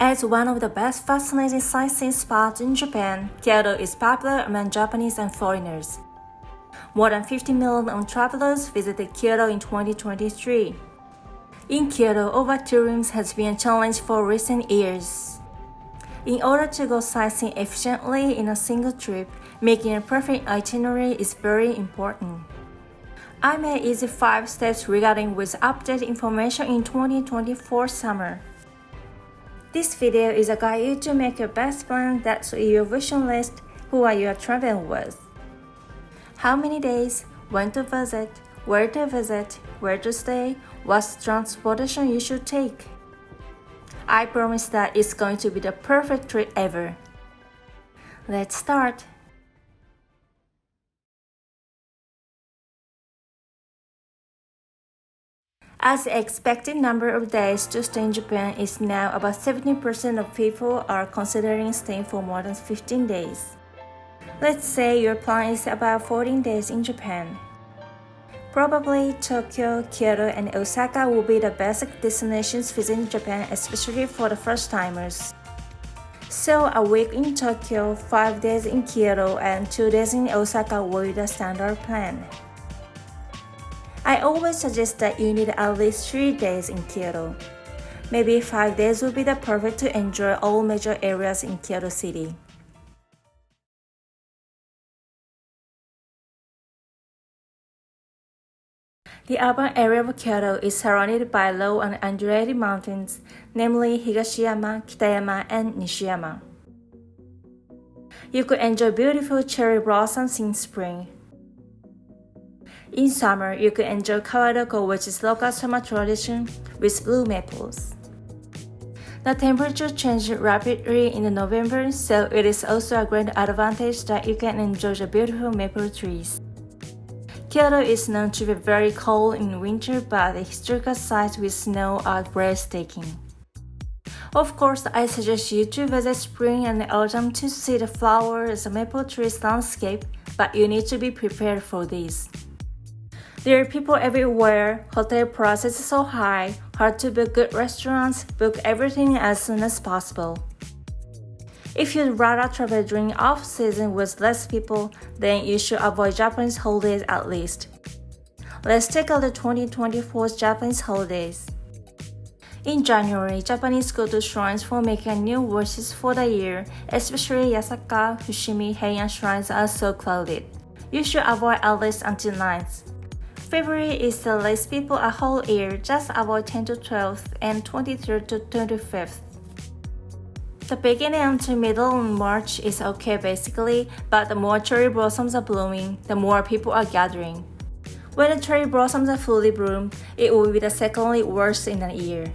As one of the best fascinating sightseeing spots in Japan, Kyoto is popular among Japanese and foreigners. More than 50 million travelers visited Kyoto in 2023. In Kyoto, over-tourism has been a challenge for recent years. In order to go sightseeing efficiently in a single trip, making a perfect itinerary is very important. I made easy 5 steps regarding with updated information in 2024 summer. This video is a guide you to make your best plan that suits your vision list. Who are you traveling with? How many days? When to visit? Where to stay? What transportation you should take? I promise that it's going to be the perfect trip ever. Let's start. As the expected number of days to stay in Japan is now, about 70% of people are considering staying for more than 15 days. Let's say your plan is about 14 days in Japan. Probably Tokyo, Kyoto, and Osaka will be the best destinations visiting Japan, especially for the first-timers. So a week in Tokyo, 5 days in Kyoto, and 2 days in Osaka will be the standard plan. I always suggest that you need at least 3 days in Kyoto. Maybe 5 days would be the perfect to enjoy all major areas in Kyoto City. The urban area of Kyoto is surrounded by low and undulating mountains, namely Higashiyama, Kitayama, and Nishiyama. You could enjoy beautiful cherry blossoms in spring. In summer, you could enjoy kawadoko, which is local summer tradition, with blue maples. The temperature changes rapidly in November, so it is also a great advantage that you can enjoy the beautiful maple trees. Kyoto is known to be very cold in winter, but the historical sites with snow are breathtaking. Of course, I suggest you to visit spring and autumn to see the flowers and maple trees landscape, but you need to be prepared for this. There are people everywhere, hotel prices are so high, hard to book good restaurants, book everything as soon as possible. If you'd rather travel during off-season with less people, then you should avoid Japanese holidays at least. Let's take out the 2024 Japanese holidays. In January, Japanese go to shrines for making new wishes for the year, especially Yasaka, Fushimi, Heian shrines are so crowded. You should avoid at least until 9th. February is the least people a whole year, just avoid 10 to 12th and 23rd to 25th. The beginning until middle of March is okay basically, but the more cherry blossoms are blooming, the more people are gathering. When the cherry blossoms are fully bloomed, it will be the secondly worst in a year.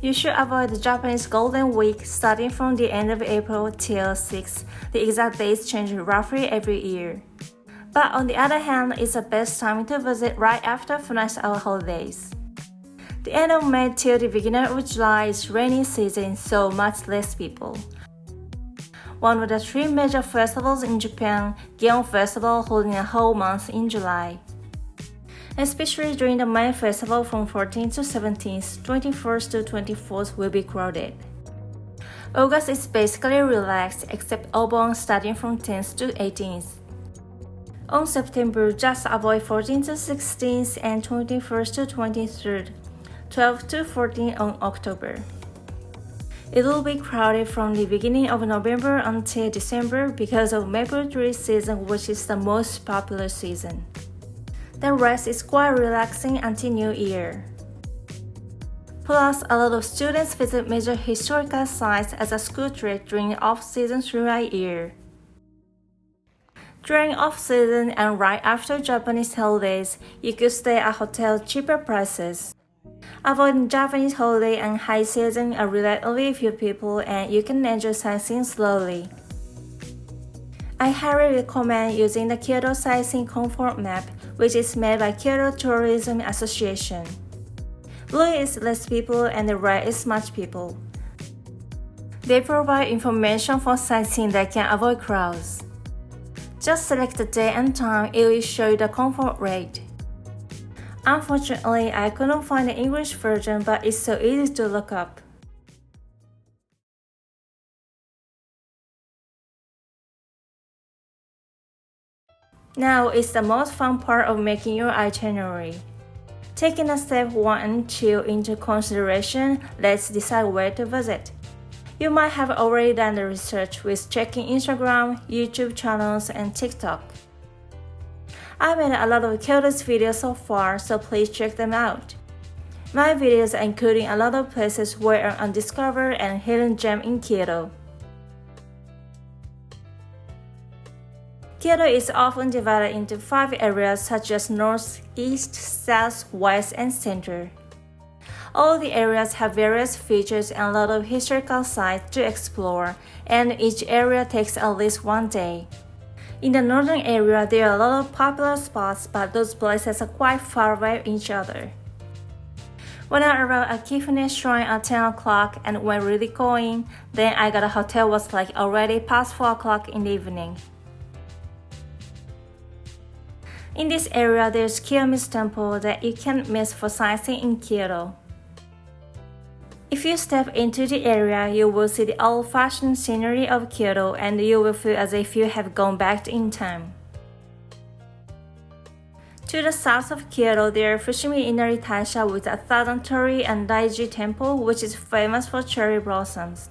You should avoid the Japanese Golden Week starting from the end of April till 6th. The exact dates change roughly every year. But on the other hand, it's the best time to visit right after finish our holidays. The end of May till the beginning of July is rainy season, so much less people. One of the 3 major festivals in Japan, Gion Festival, holding a whole month in July. Especially during the May Festival from 14th to 17th, 21st to 24th will be crowded. August is basically relaxed except Obon starting from 10th to 18th. On September, just avoid 14th to 16th and 21st to 23rd, 12th to 14th on October. It will be crowded from the beginning of November until December because of maple tree season, which is the most popular season. The rest is quite relaxing until New Year. Plus, a lot of students visit major historical sites as a school trip during off-season throughout the year. During off-season and right after Japanese holidays, you could stay at hotels cheaper prices. Avoiding Japanese holiday and high season are relatively few people and you can enjoy sightseeing slowly. I highly recommend using the Kyoto Sightseeing Comfort Map, which is made by Kyoto Tourism Association. Blue is less people and the red is much people. They provide information for sightseeing that can avoid crowds. Just select the day and time, it will show you the comfort rate. Unfortunately, I couldn't find the English version, but it's so easy to look up. Now is the most fun part of making your itinerary. Taking a step 1 and 2 into consideration, let's decide where to visit. You might have already done the research with checking Instagram, YouTube channels, and TikTok. I made a lot of Kyoto's videos so far, so please check them out. My videos are including a lot of places where are undiscovered and hidden gems in Kyoto. Kyoto is often divided into 5 areas such as North, East, South, West, and Center. All the areas have various features and a lot of historical sites to explore, and each area takes at least 1 day. In the northern area, there are a lot of popular spots, but those places are quite far away from each other. When I arrived at Kifune Shrine at 10 o'clock and went really going, then I got a hotel was like already past 4 o'clock in the evening. In this area, there's Kiyomizu temple that you can't miss for sightseeing in Kyoto. If you step into the area, you will see the old-fashioned scenery of Kyoto and you will feel as if you have gone back in time. To the south of Kyoto, there are Fushimi Inari Taisha with a thousand torii and Daiji Temple, which is famous for cherry blossoms.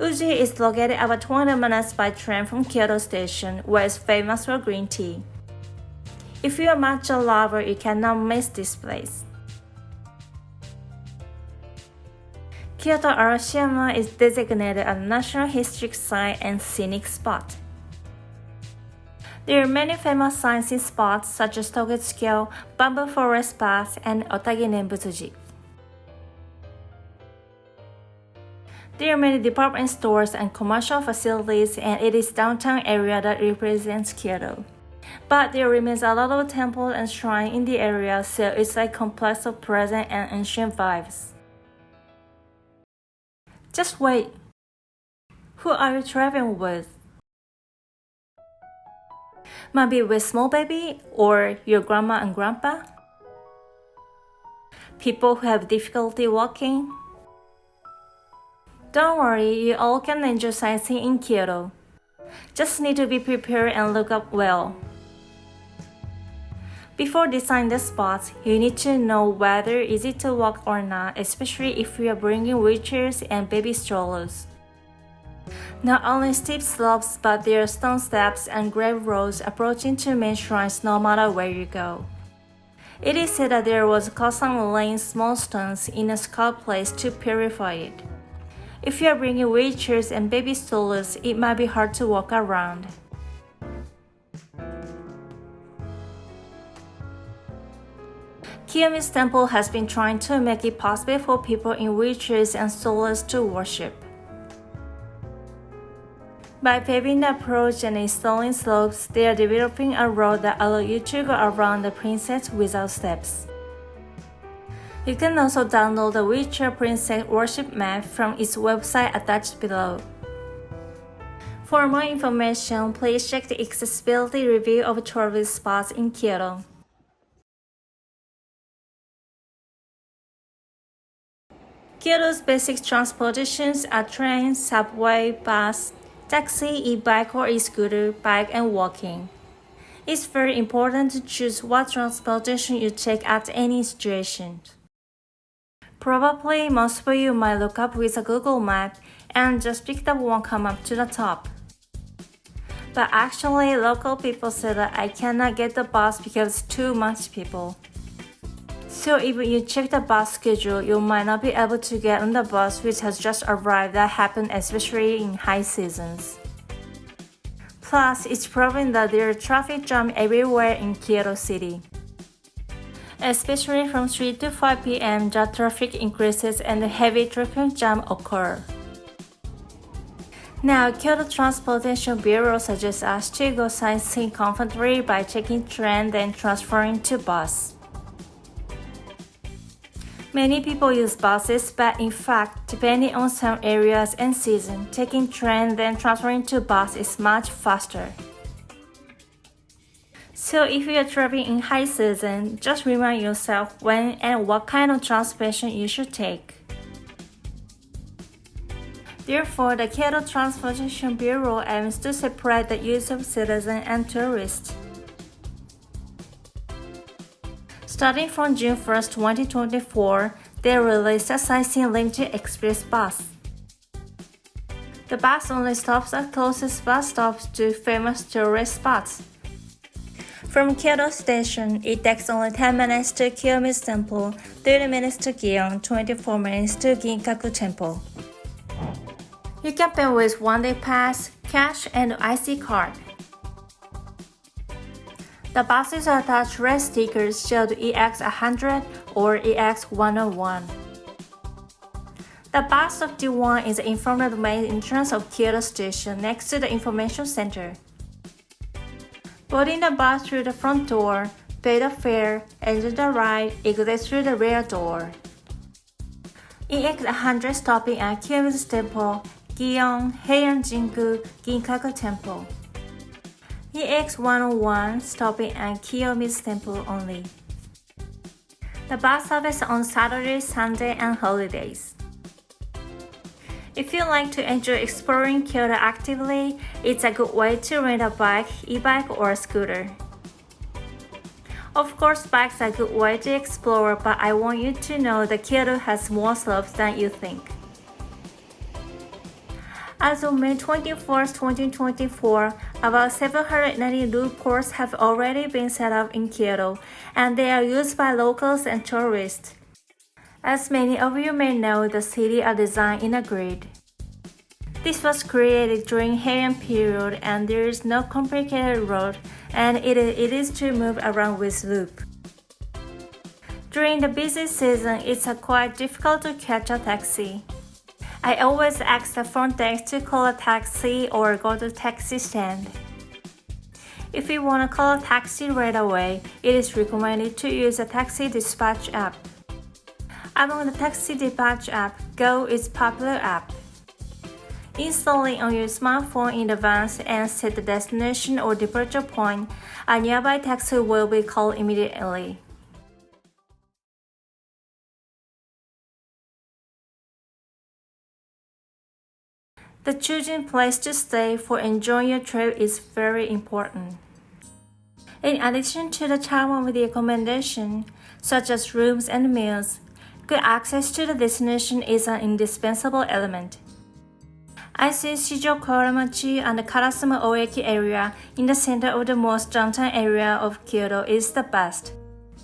Uji is located about 20 minutes by train from Kyoto Station, where it's famous for green tea. If you're a matcha lover, you cannot miss this place. Kyoto Arashiyama is designated a National Historic Site and Scenic Spot. There are many famous sightseeing spots such as Toketsuki, Bamboo Forest Path, and Otagi Nembutsuji. There are many department stores and commercial facilities, and it is downtown area that represents Kyoto. But there remains a lot of temples and shrines in the area, so it's like complex of present and ancient vibes. Just wait. Who are you traveling with? Maybe with small baby or your grandma and grandpa? People who have difficulty walking? Don't worry, you all can enjoy sightseeing in Kyoto. Just need to be prepared and look up well. Before deciding the spots, you need to know whether it's easy to walk or not, especially if you are bringing wheelchairs and baby strollers. Not only steep slopes, but there are stone steps and grave roads approaching to main shrines no matter where you go. It is said that there was Kosan laying small stones in a sacred place to purify it. If you are bringing wheelchairs and baby strollers, it might be hard to walk around. Kiyomizu Temple has been trying to make it possible for people in wheelchairs and strollers to worship. By paving the approach and installing slopes, they are developing a road that allows you to go around the princess without steps. You can also download the Wheelchair Princess Worship Map from its website attached below. For more information, please check the accessibility review of tourist spots in Kyoto. Kyoto's basic transportations are train, subway, bus, taxi, e-bike or e-scooter, bike, and walking. It's very important to choose what transportation you take at any situation. Probably most of you might look up with a Google map and just pick the one come up to the top. But actually, local people say that I cannot get the bus because too much people. So if you check the bus schedule, you might not be able to get on the bus which has just arrived. That happens especially in high seasons. Plus, it's proven that there are traffic jams everywhere in Kyoto City. Especially from 3 to 5 p.m., the traffic increases and the heavy traffic jam occur. Now, Kyoto Transportation Bureau suggests us to go sightseeing comfortably by taking train then transferring to bus. Many people use buses, but in fact, depending on some areas and season, taking train then transferring to bus is much faster. So if you are traveling in high season, just remind yourself when and what kind of transportation you should take. Therefore, the Kyoto Transportation Bureau aims to separate the use of citizens and tourists. Starting from June 1st, 2024, they released a Sightseeing Limited Express bus. The bus only stops at closest bus stops to famous tourist spots. From Kyoto Station, it takes only 10 minutes to Kiyomizu Temple, 30 minutes to Gion, 24 minutes to Ginkaku Temple. You can pay with one-day pass, cash, and IC card. The buses attach red stickers showed EX100 or EX101. The bus of D1 is in front of the main entrance of Kyoto Station next to the information center. Boarding the bus through the front door, pay the fare, enter the ride, exit through the rear door. EX100 stopping at Kiyomizu Temple, Gion, Heian-Jingu, Ginkaku Temple. EX101 stopping at Kiyomizu Temple only. The bus service on Saturday, Sunday, and holidays. If you like to enjoy exploring Kyoto actively, it's a good way to rent a bike, e-bike, or a scooter. Of course, bikes are a good way to explore, but I want you to know that Kyoto has more slopes than you think. As of May 21, 2024, about 790 loop courses have already been set up in Kyoto, and they are used by locals and tourists. As many of you may know, the city are designed in a grid. This was created during Heian period, and there is no complicated road, and it is to move around with loop. During the busy season, it's quite difficult to catch a taxi. I always ask the front desk to call a taxi or go to taxi stand. If you want to call a taxi right away, it is recommended to use a taxi dispatch app. Among the taxi dispatch app, Go is popular app. Install it on your smartphone in advance and set the destination or departure point. A nearby taxi will be called immediately. The choosing place to stay for enjoying your trip is very important. In addition to the charm of the accommodation, such as rooms and meals, good access to the destination is an indispensable element. I see Shijo Kawaramachi and the Karasuma Oeki area in the center of the most downtown area of Kyoto is the best.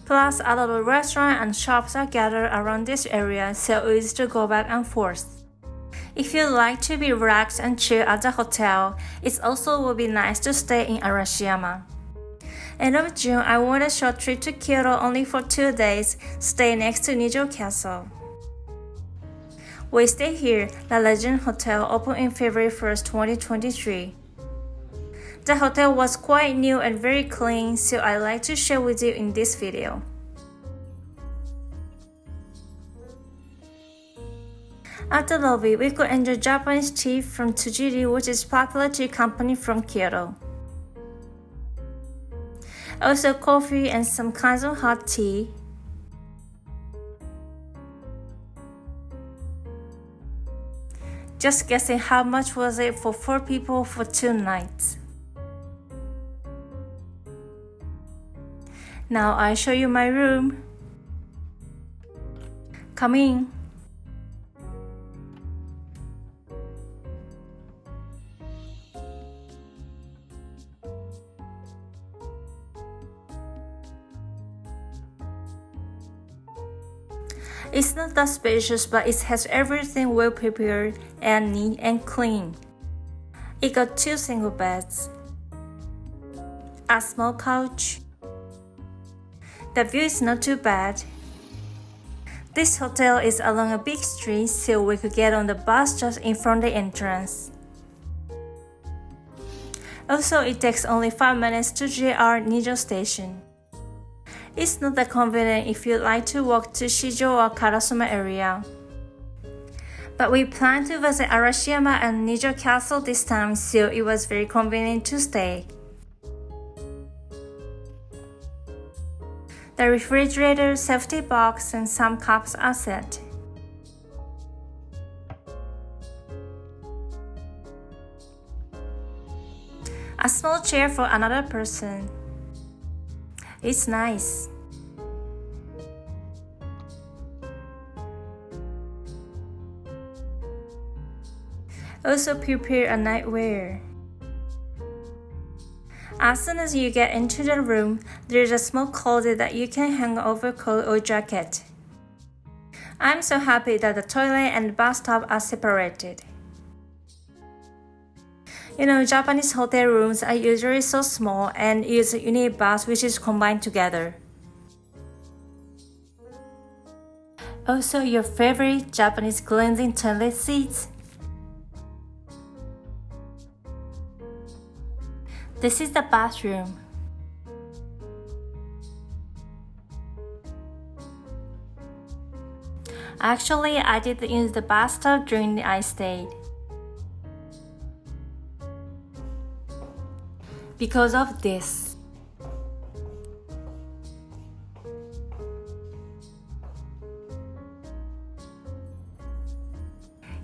Plus, a lot of restaurants and shops are gathered around this area, so easy to go back and forth. If you like to be relaxed and chill at the hotel, it also will be nice to stay in Arashiyama. End of June, I went a short trip to Kyoto only for 2 days, stay next to Nijo Castle. We stay here, the Legend Hotel opened in February 1st, 2023. The hotel was quite new and very clean, so I like to share with you in this video. At the lobby, we could enjoy Japanese tea from Tsujiri, which is a popular tea company from Kyoto. Also coffee and some kinds of hot tea. Just guessing how much was it for 4 people for 2 nights. Now I show you my room. Come in. It's not that spacious, but it has everything well prepared and neat and clean. It got 2 single beds, a small couch. The view is not too bad. This hotel is along a big street, so we could get on the bus just in front of the entrance. Also, it takes only 5 minutes to JR Nijo Station. It's not that convenient if you like to walk to Shijo or Karasuma area. But we plan to visit Arashiyama and Nijo Castle this time, so it was very convenient to stay. The refrigerator, safety box, and some cups are set. A small chair for another person. It's nice. Also prepare a nightwear. As soon as you get into the room, there's a small closet that you can hang over coat or jacket. I'm so happy that the toilet and the bathtub are separated. Japanese hotel rooms are usually so small and use a unit bath which is combined together. Also, your favorite Japanese cleansing toilet seats? This is the bathroom. Actually, I didn't use the bathtub during the I stayed. Because of this.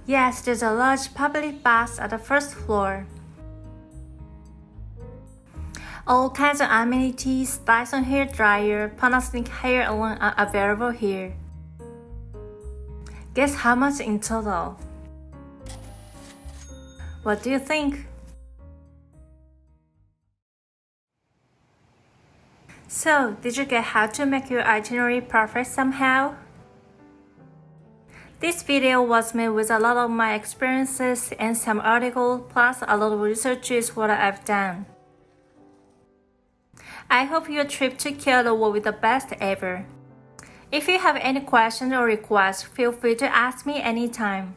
Yes, there's a large public bath at the first floor. All kinds of amenities, Dyson hair dryer, Panasonic hair salon are available here. Guess how much in total? What do you think? So, did you get how to make your itinerary perfect somehow? This video was made with a lot of my experiences and some articles plus a lot of research is what I've done. I hope your trip to Kyoto will be the best ever. If you have any questions or requests, feel free to ask me anytime.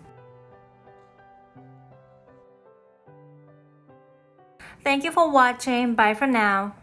Thank you for watching. Bye for now.